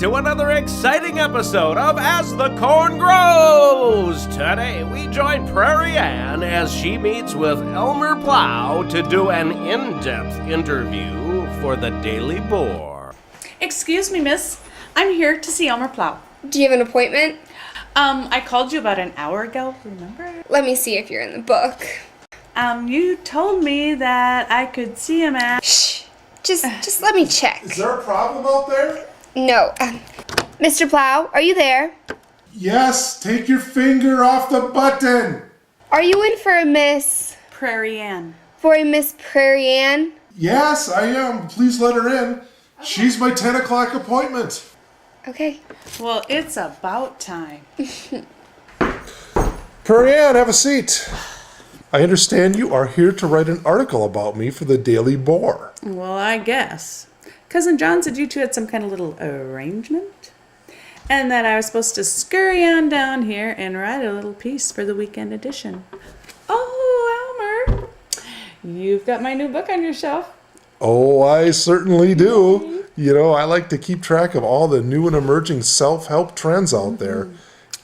to another exciting episode of As the Corn Grows. Today we join Prairie Ann as she meets with Elmer Plow to do an in-depth interview for the Daily Boar. Excuse me, miss. I'm here to see Elmer Plow. Do you have an appointment? I called you about an hour ago, remember? Let me see if you're in the book. You told me that I could see him at... Shh. Just let me check. Is there a problem out there? No. Mr. Plow, are you there? Yes, take your finger off the button. Are you in for a Miss... Prairie Ann. For a Miss Prairie Ann? Yes, I am. Please let her in. She's my 10 o'clock appointment. Okay. Well, it's about time. Prairie Ann, have a seat. I understand you are here to write an article about me for the Daily Boar. Well, I guess. Cousin John said you two had some kind of little arrangement. And that I was supposed to scurry on down here and write a little piece for the weekend edition. Oh, Elmer, you've got my new book on your shelf. Oh, I certainly do. You know, I like to keep track of all the new and emerging self-help trends out there.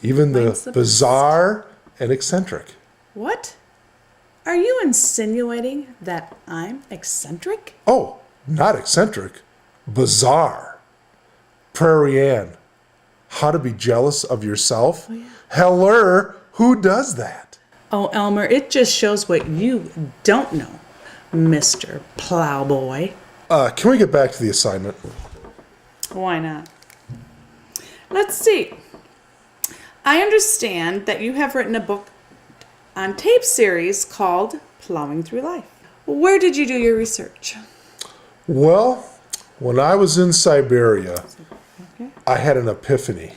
Even the bizarre and eccentric. What? Are you insinuating that I'm eccentric? Oh, not eccentric. Bizarre. Prairie Ann, how to be jealous of yourself? Oh, yeah. Heller, who does that? Oh, Elmer, it just shows what you don't know, Mr. Plowboy. Can we get back to the assignment? Why not? Let's see. I understand that you have written a book on tape series called Plowing Through Life. Where did you do your research? Well, when I was in Siberia, Okay. I had an epiphany.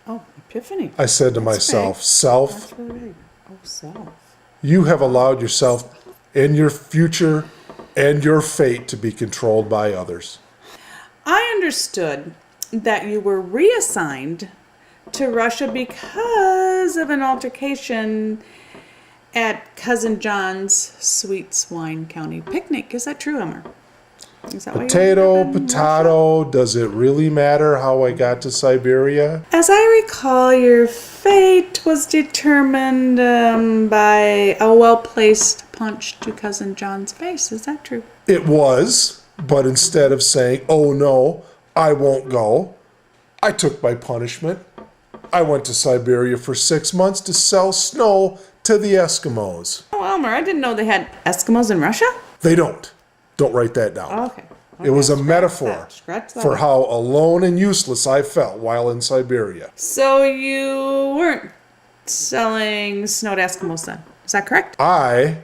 Oh, epiphany. I said to myself, Self, That's really big. Oh, self. you have allowed yourself and your future and your fate to be controlled by others. I understood that you were reassigned to Russia because of an altercation at Cousin John's Sweet Swine County picnic. Is that true, Elmer? Is that why you ended up in Potato, Russia? does it really matter how I got to Siberia? As I recall, your fate was determined by a well-placed punch to Cousin John's face. Is that true? It was, but instead of saying, oh no, I won't go, I took my punishment. I went to Siberia for 6 months to sell snow to the Eskimos. Oh, Elmer, I didn't know they had Eskimos in Russia. They don't. Don't write that down. Okay. It was a metaphor Scratch that for out. how alone and useless I felt while in Siberia. So you weren't selling snow to Eskimos then? Is that correct? I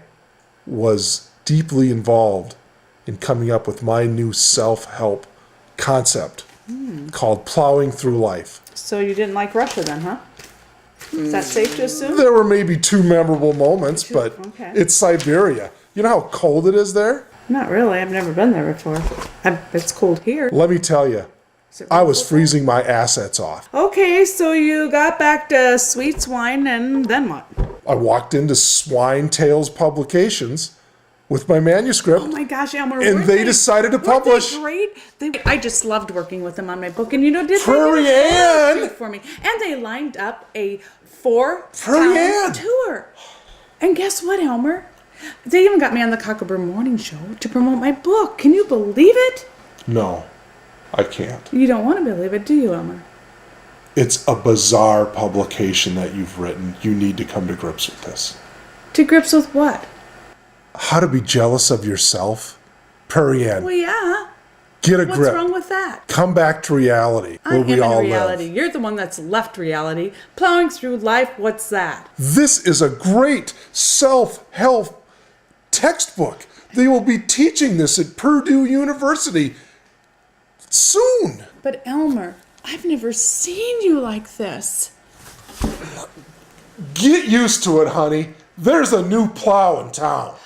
was deeply involved in coming up with my new self-help concept called Plowing Through Life. So you didn't like Russia then, huh? Is that safe to assume? There were maybe 2 memorable moments, but okay. It's Siberia. You know how cold it is there? Not really. I've never been there before. It's cold here. Let me tell you, I was freezing my assets off. Okay, so you got back to Sweet Swine, and then what? I walked into Swine Tales Publications with my manuscript. Oh my gosh, Elmer! And weren't they decided to publish. Weren't they great? I just loved working with them on my book, and you know, did Prairie they did a Ann! shoot for me? And they lined up a 4 Prairie Ann! tour. And guess what, Elmer? They even got me on the Cockabur Morning Show to promote my book. Can you believe it? No, I can't. You don't want to believe it, do you, Elmer? It's a bizarre publication that you've written. You need to come to grips with this. To grips with what? How to be jealous of yourself? Prairie Ann, Well, yeah. get a What's grip. wrong with that? Come back to reality, I where am we all in reality. live. You're the one that's left reality. Plowing through life, what's that? This is a great self-help textbook. They will be teaching this at Purdue University soon. But Elmer, I've never seen you like this. Get used to it, honey. There's a new plow in town.